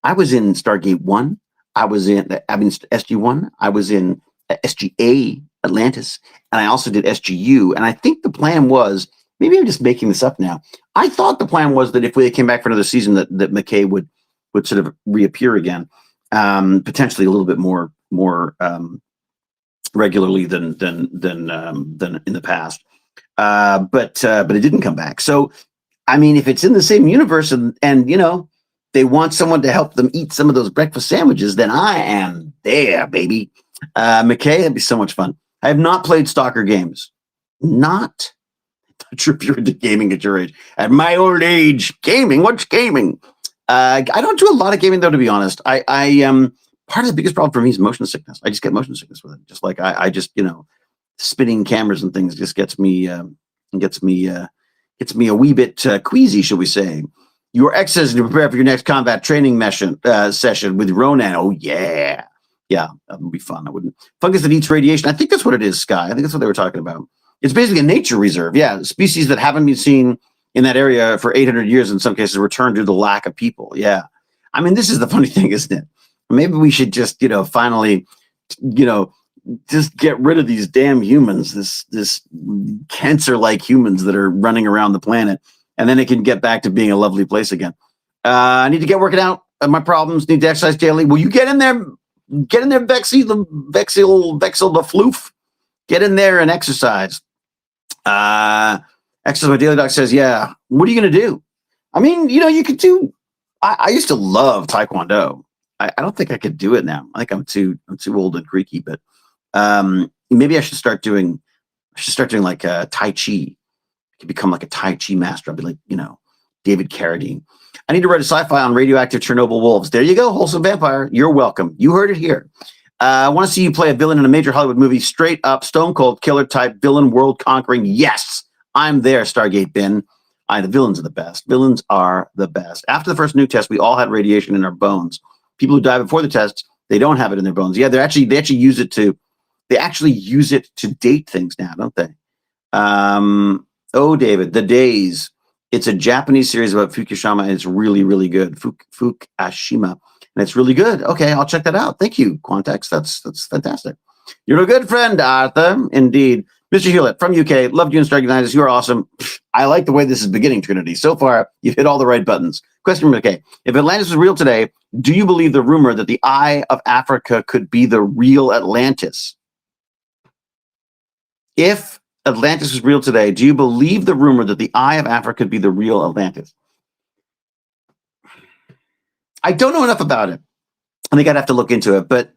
I was in Stargate 1. I was in SG1. I was in SGA Atlantis, and I also did SGU. And I think the plan was, maybe I'm just making this up now. I thought the plan was that if they came back for another season, that McKay would sort of reappear again, potentially a little bit more regularly than in the past, but it didn't come back. So, I mean, if it's in the same universe and they want someone to help them eat some of those breakfast sandwiches, then I am there, baby. McKay, that'd be so much fun. I have not played Stalker games. Not sure if you're into gaming at your age. At my old age, gaming. What's gaming? I don't do a lot of gaming though, to be honest. Part of the biggest problem for me is motion sickness. I just get motion sickness with it. Just like I just, spinning cameras and things just gets me a wee bit queasy, shall we say. Your ex says to prepare for your next combat training session with Ronan. Oh yeah. Yeah, that would be fun. I wouldn't. Fungus that eats radiation. I think that's what it is, Sky. I think that's what they were talking about. It's basically a nature reserve. Yeah, species that haven't been seen in that area for 800 years, in some cases, returned due to the lack of people. Yeah. I mean, this is the funny thing, isn't it? Maybe we should just, finally, just get rid of these damn humans, this cancer-like humans that are running around the planet, and then it can get back to being a lovely place again. I need to get working out. My problems, need to exercise daily. Will you get in there? Get in there, Vexil the floof. Get in there and exercise. Exercise, my daily doc says, yeah. What are you going to do? I mean, you could do, I used to love Taekwondo. I don't think I could do it now. I think I'm too old and creaky, but maybe I should start doing like Tai Chi. I could become like a Tai Chi master. I'd be like, David Carradine. I need to write a sci-fi on radioactive Chernobyl wolves. There you go, Wholesome Vampire. You're welcome. You heard it here. I want to see you play a villain in a major Hollywood movie, straight up, stone cold killer type villain, world conquering. Yes, I'm there, Stargate Bin. The villains are the best. Villains are the best. After the first nuke test, we all had radiation in our bones. People who die before the test, they don't have it in their bones. Yeah, they actually use it to date things now, don't they? Oh, David, The Days. It's a Japanese series about Fukushima, and it's really, really good. Fukushima, and it's really good. Okay, I'll check that out. Thank you, Quantex. That's fantastic. You're a good friend, Arthur. Indeed. Mr. Hewlett from UK. Loved you in Stargate Atlantis. You are awesome. I like the way this is beginning, Trinity. So far, you've hit all the right buttons. Question from McKay. If Atlantis was real today, do you believe the rumor that the Eye of Africa could be the real Atlantis? If Atlantis was real today, do you believe the rumor that the Eye of Africa could be the real Atlantis? I don't know enough about it. I think I'd have to look into it, but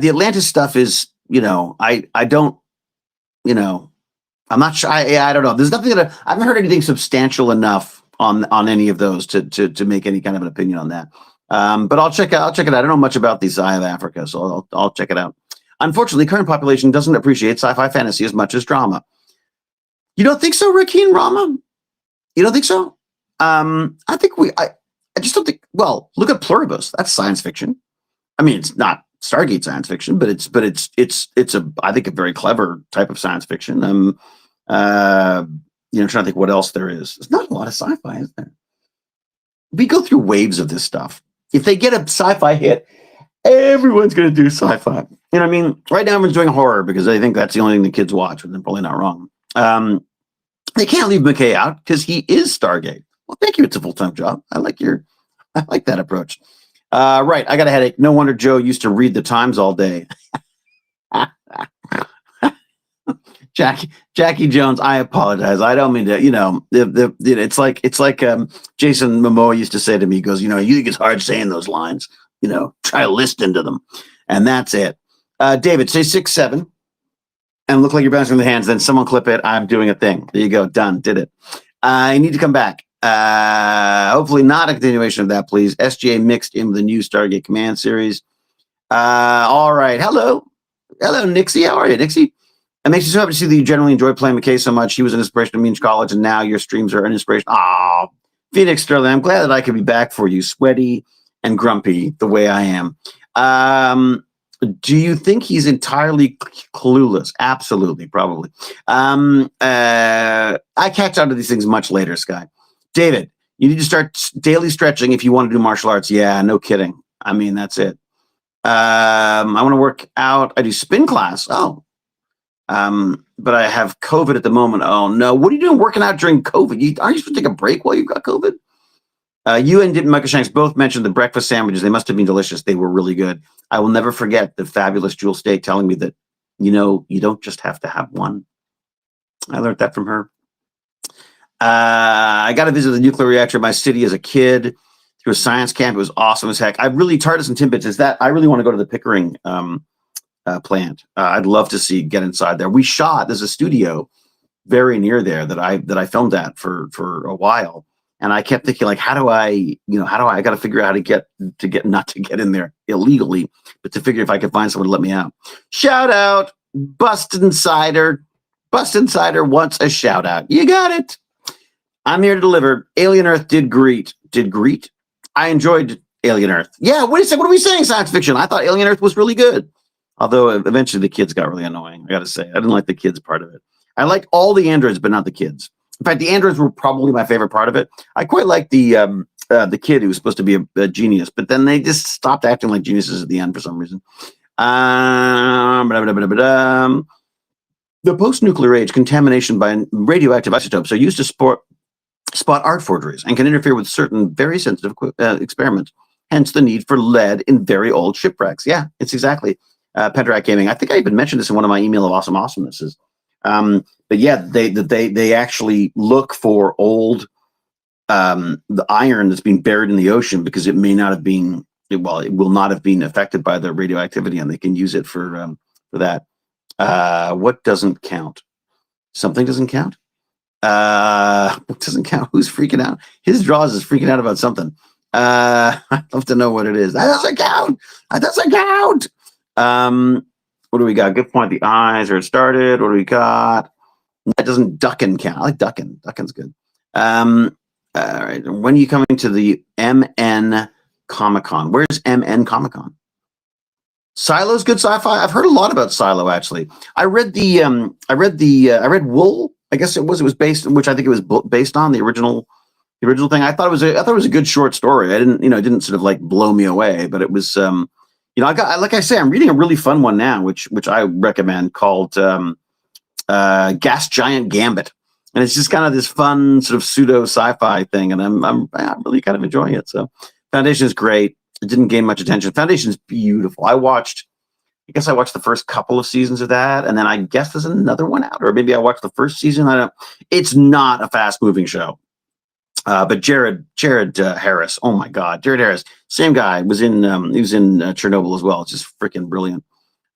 The Atlantis stuff is, I don't, I'm not sure. I don't know. There's nothing that I haven't heard anything substantial enough on any of those to make any kind of an opinion on that. But I'll check it out. I don't know much about the Eye of Africa, so I'll check it out. Unfortunately, current population doesn't appreciate sci-fi fantasy as much as drama. You don't think so, Rakeen Rama? You don't think so? I just don't think. Well, look at Pluribus. That's science fiction. I mean, it's not Stargate science fiction, but it's a I think a very clever type of science fiction. Trying to think what else there is. There's not a lot of sci-fi, is there? We go through waves of this stuff. If they get a sci-fi hit, everyone's going to do sci-fi. You know what I mean? Right now, everyone's doing horror because I think that's the only thing the kids watch, and they're probably not wrong. They can't leave McKay out because he is Stargate. Well, thank you. It's a full-time job. I like that approach. Right. I got a headache. No wonder Joe used to read the Times all day. Jackie Jones, I apologize. I don't mean to, it's like Jason Momoa used to say to me, he goes, you think it's hard saying those lines, try to listen to them. And that's it. David, say 6-7 and look like you're bouncing the hands. Then someone clip it. I'm doing a thing. There you go. Done. Did it. I need to come back. Hopefully not a continuation of that, please. SGA mixed in with the new Stargate Command series. All right. Hello, Nixie. How are you, Nixie? It makes me so happy to see that you generally enjoy playing McKay so much. He was an inspiration to me in college, and now your streams are an inspiration. Oh, Phoenix Sterling, I'm glad that I could be back for you, sweaty and grumpy the way I am. Do you think he's entirely clueless? Absolutely, probably. I catch on to these things much later, Sky. David, you need to start daily stretching if you want to do martial arts. Yeah, no kidding. I mean, that's it. I want to work out. I do spin class. Oh. But I have COVID at the moment. Oh no. What are you doing working out during COVID? Aren't you supposed to take a break while you've got COVID? You and Michael Shanks both mentioned the breakfast sandwiches. They must have been delicious. They were really good. I will never forget the fabulous Jewel State telling me that, you don't just have to have one. I learned that from her. I got to visit the nuclear reactor in my city as a kid through a science camp. It was awesome as heck. TARDIS and Timbits is that I really want to go to the Pickering plant. I'd love to get inside there. There's a studio very near there that I filmed at for a while. And I kept thinking, like, how do I got to figure out how to get not to get in there illegally, but to figure if I could find someone to let me out. Shout out, Bust Insider. Bust Insider wants a shout out. You got it. I'm here to deliver. Alien Earth did greet. I enjoyed Alien Earth. Yeah, wait a second. What are we saying? Science fiction. I thought Alien Earth was really good. Although eventually the kids got really annoying. I got to say, I didn't like the kids part of it. I liked all the androids, but not the kids. In fact, the androids were probably my favorite part of it. I quite liked the kid who was supposed to be a genius, but then they just stopped acting like geniuses at the end for some reason. The post-nuclear age, contamination by radioactive isotopes are used to spot art forgeries and can interfere with certain very sensitive experiments. Hence the need for lead in very old shipwrecks. Yeah, it's exactly. Pendrack Gaming. I think I even mentioned this in one of my email of awesomenesses. But yeah, they actually look for old the iron that's being buried in the ocean because it may not have been it will not have been affected by the radioactivity, and they can use it for that. What doesn't count? Something doesn't count. What doesn't count? Who's freaking out? His Draws is freaking out about something. I'd love to know what it is. That doesn't count. That doesn't count. What do we got? Good point. The eyes are started. What do we got? That doesn't duckin' count. I like duckin'. Duckin's good. All right. When are you coming to the MN Comic Con? Where's MN Comic Con? Silo's good sci-fi. I've heard a lot about Silo actually. I read Wool. I guess it was based, which I think it was based on the original thing. I thought it was a good short story. It didn't sort of like blow me away, but it was like I say, I'm reading a really fun one now, which I recommend called Gas Giant Gambit, and it's just kind of this fun sort of pseudo sci-fi thing, and I'm really kind of enjoying it. So Foundation is great. It didn't gain much attention. Foundation is beautiful. I guess I watched the first couple of seasons of that, and then I guess there's another one out, or maybe I watched the first season. It's not a fast-moving show. But Jared Harris, oh my God, Jared Harris, same guy, was in Chernobyl as well. It's just freaking brilliant.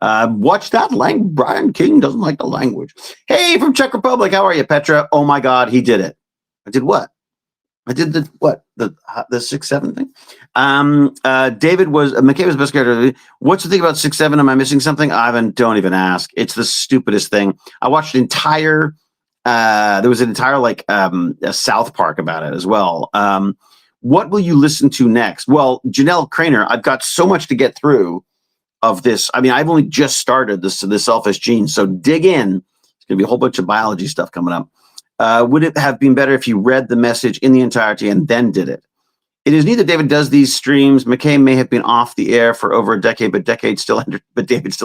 Watch that language. Brian King doesn't like the language. Hey, from Czech Republic, how are you, Petra? Oh my God, he did it. I did what? I did the what? The 6-7 thing. David was McKay was the best character. What's the thing about 6-7? Am I missing something? Ivan, don't even ask. It's the stupidest thing. I watched an entire. There was an entire a South Park about it as well. What will you listen to next? Well, Janelle Craner, I've got so much to get through of this. I mean, I've only just started this selfish gene, so dig in. There's going to be a whole bunch of biology stuff coming up. Would it have been better if you read the message in the entirety and then did it? It is neat that David does these streams. McKay may have been off the air for over a decade, but David still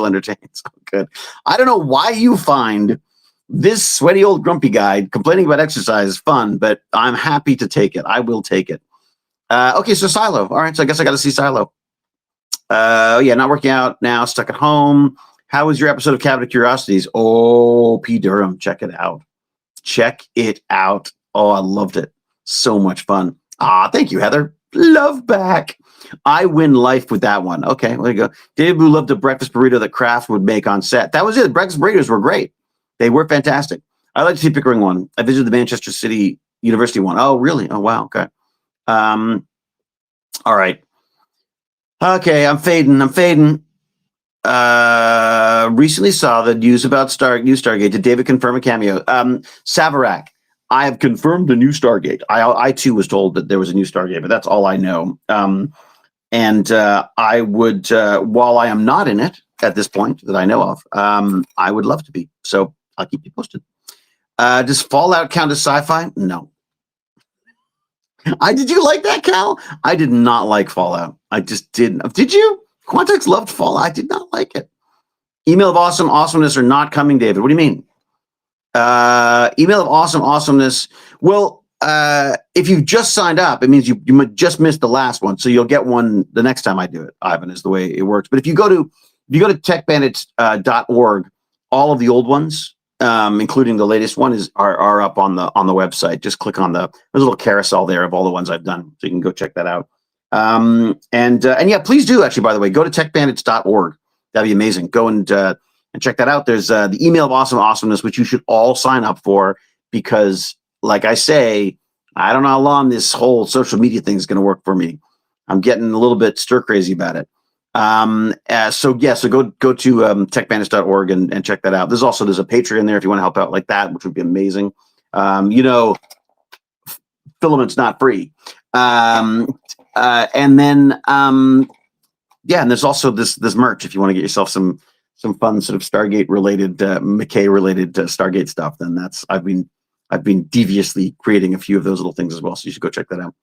entertains. Oh, good. I don't know why you find this sweaty old grumpy guy complaining about exercise is fun, but I'm happy to take it. I will take it. Okay, so Silo. All right, so I guess I got to see Silo. Yeah, not working out now, stuck at home. How was your episode of Cabinet Curiosities? Oh, P. Durham, check it out. Check it out. Oh, I loved it. So much fun. Thank you, Heather. Love back. I win life with that one. Okay, there you go. David Blue loved the breakfast burrito that Kraft would make on set. That was it. Breakfast burritos were great. They were fantastic. I like to see Pickering one. I visited the Manchester City University one. Oh, really? Oh, wow. Okay. All right. Okay, I'm fading. Recently saw the news about new Stargate. Did David confirm a cameo? Savarak, I have confirmed the new Stargate. I too was told that there was a new Stargate, but that's all I know. I would, while I am not in it at this point that I know of, I would love to be. So I'll keep you posted. Does Fallout count as sci-fi? No. Did you like that, Cal? I did not like Fallout. I just didn't. Did you? Quantex loved Fallout. I did not like it. Email of awesomeness are not coming, David. What do you mean? Email of awesomeness. Well, if you've just signed up, it means you just missed the last one, so you'll get one the next time I do it. Ivan, is the way it works. But if you go to techbandits.org, all of the old ones, including the latest one, are up on the website. Just click on there's a little carousel there of all the ones I've done, so you can go check that out. And yeah, please do actually. By the way, go to techbandits.org. That'd be amazing. Go and check that out. There's the email of awesomeness, which you should all sign up for, because, like I say, I don't know how long this whole social media thing is going to work for me. I'm getting a little bit stir crazy about it. So go to techbandits.org and check that out. There's a Patreon there if you want to help out like that, which would be amazing. Filament's not free. And there's also this merch if you want to get yourself some fun sort of Stargate related, McKay related Stargate stuff. Then I've been deviously creating a few of those little things as well. So you should go check that out.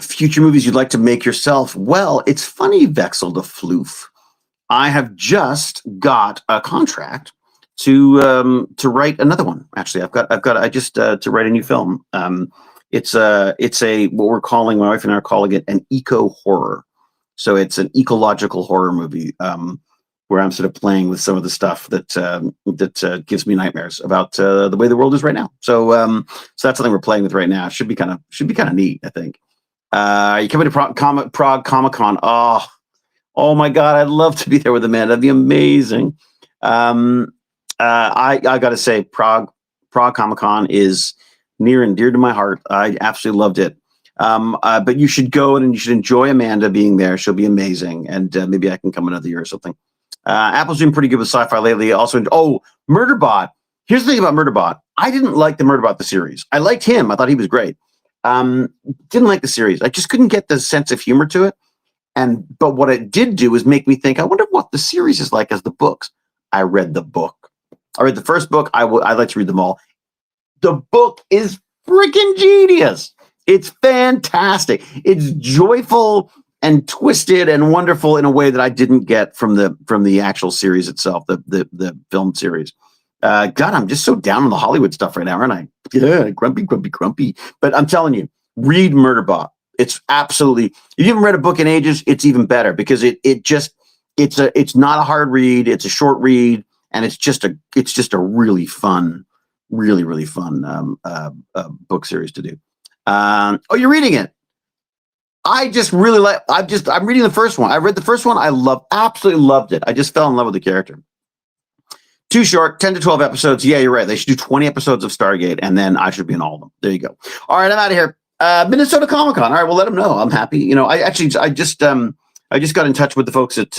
Future movies you'd like to make yourself? Well, it's funny, Vexel the Floof. I have just got a contract to write another one. Actually, I just to write a new film. It's a what we're calling, my wife and I are calling it an eco horror. So it's an ecological horror movie where I'm sort of playing with some of the stuff that gives me nightmares about the way the world is right now. So that's something we're playing with right now. Should be kind of neat, I think. Are you coming to Prague Comic-Con? Oh my God, I'd love to be there with Amanda. That'd be amazing. I got to say, Prague Comic-Con is near and dear to my heart. I absolutely loved it. But you should go and you should enjoy Amanda being there. She'll be amazing. And maybe I can come another year or something. Apple's doing pretty good with sci-fi lately. Also, Murderbot. Here's the thing about Murderbot. I didn't like the Murderbot, the series. I liked him. I thought he was great. Didn't like the series. I just couldn't get the sense of humor to it. But what it did do is make me think, I wonder what the series is like as the books. I read the book. I read the first book. I'd like to read them all. The book is freaking genius. It's fantastic. It's joyful and twisted and wonderful in a way that I didn't get from the actual series itself, the film series. God, I'm just so down on the Hollywood stuff right now, aren't I? Yeah, grumpy. But I'm telling you, read Murderbot. It's absolutely. If you haven't read a book in ages, it's even better because it's not a hard read. It's a short read, and it's just a really fun, really fun book series to do. You're reading it. I just really like. I'm reading the first one. I read the first one. I absolutely loved it. I just fell in love with the character. Too short, 10 to 12 episodes. Yeah, you're right. They should do 20 episodes of Stargate, and then I should be in all of them. There you go. All right, I'm out of here. Minnesota Comic Con. All right, well, let them know. I'm happy. You know, I just got in touch with the folks at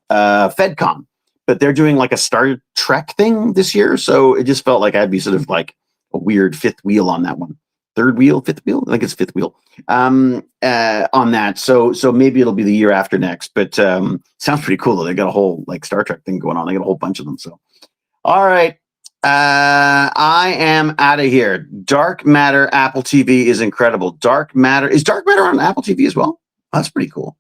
FedCon, but they're doing like a Star Trek thing this year, so it just felt like I'd be sort of like a weird fifth wheel on that one. Third wheel, fifth wheel? I think it's fifth wheel on that. So maybe it'll be the year after next. But sounds pretty cool though. They got a whole like Star Trek thing going on. They got a whole bunch of them. So all right. I am out of here. Dark Matter Apple TV is incredible. Dark Matter on Apple TV as well? That's pretty cool.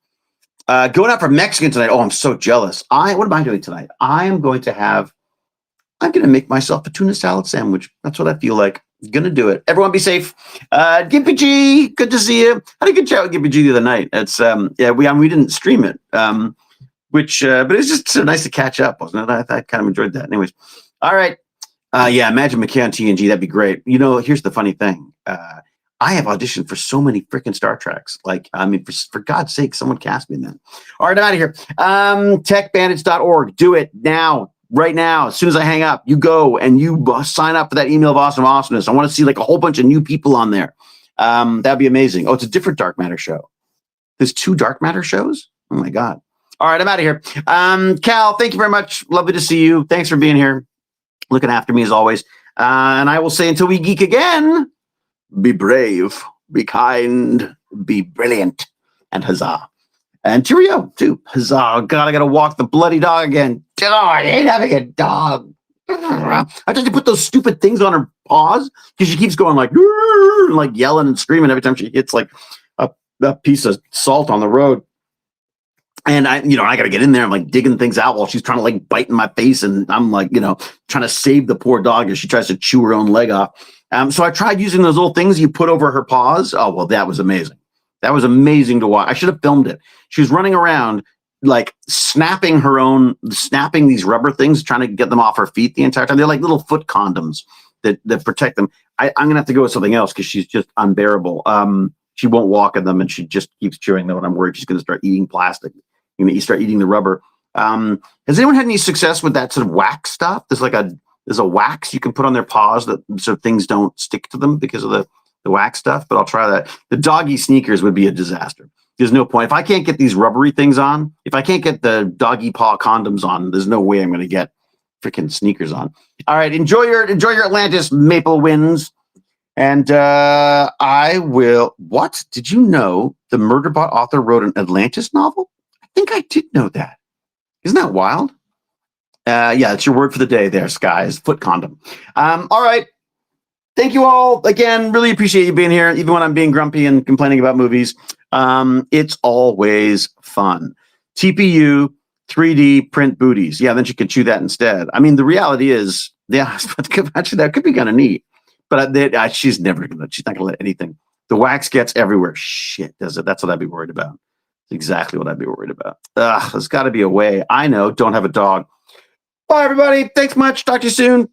Going out for Mexican tonight. Oh, I'm so jealous. What am I doing tonight? I'm going to make myself a tuna salad sandwich. That's what I feel like. Gonna do it. Everyone be safe. Gimpy G, good to see you. I had a good chat with Gimpy G the other night. It's we didn't stream it, but it's just so nice to catch up, wasn't it? I kind of enjoyed that. Anyways, all right. Imagine McKay on TNG. That'd be great. You know, here's the funny thing. I have auditioned for so many freaking Star Treks. Like, I mean, for God's sake, someone cast me in that. All right, I'm out of here. Techbandits.org. Do it now. Right now, as soon as I hang up, you go and you sign up for that email of awesomeness. I want to see like a whole bunch of new people on there. That'd be amazing. Oh, it's a different Dark Matter show. There's 2 Dark Matter shows? Oh my God. All right, I'm out of here. Cal, thank you very much. Lovely to see you. Thanks for being here. Looking after me as always. And I will say until we geek again, be brave, be kind, be brilliant, and huzzah. And cheerio, too. Huzzah. God, I got to walk the bloody dog again. Oh, I hate having a dog. I have to put those stupid things on her paws because she keeps going like yelling and screaming every time she hits like a piece of salt on the road. And I got to get in there. I'm like digging things out while she's trying to like bite in my face. And I'm like, trying to save the poor dog as she tries to chew her own leg off. So I tried using those little things you put over her paws. Oh, well, that was amazing. That was amazing to watch. I should have filmed it. She was running around like snapping these rubber things, trying to get them off her feet the entire time. They're like little foot condoms that protect them. I'm going to have to go with something else because she's just unbearable. She won't walk in them and she just keeps chewing them. And I'm worried she's going to start eating plastic. You start eating the rubber. Has anyone had any success with that sort of wax stuff? There's a wax you can put on their paws so things don't stick to them because of the wax stuff, but I'll try that. The doggy sneakers would be a disaster. There's no point. If I can't get these rubbery things on, if I can't get the doggy paw condoms on, there's no way I'm going to get freaking sneakers on. All right. Enjoy your Atlantis Maple Winds. And I will. What? Did you know the Murderbot author wrote an Atlantis novel? I think I did know that. Isn't that wild? It's your word for the day there, Skies. Foot condom. All right. Thank you all again. Really appreciate you being here, even when I'm being grumpy and complaining about movies. It's always fun. TPU 3D print booties. Yeah, then she could chew that instead. I mean, the reality is, actually, that could be kind of neat. But she's not gonna let anything. The wax gets everywhere. Shit, does it? That's what I'd be worried about. Exactly what I'd be worried about. There's got to be a way. I know. Don't have a dog. Bye, everybody. Thanks much. Talk to you soon.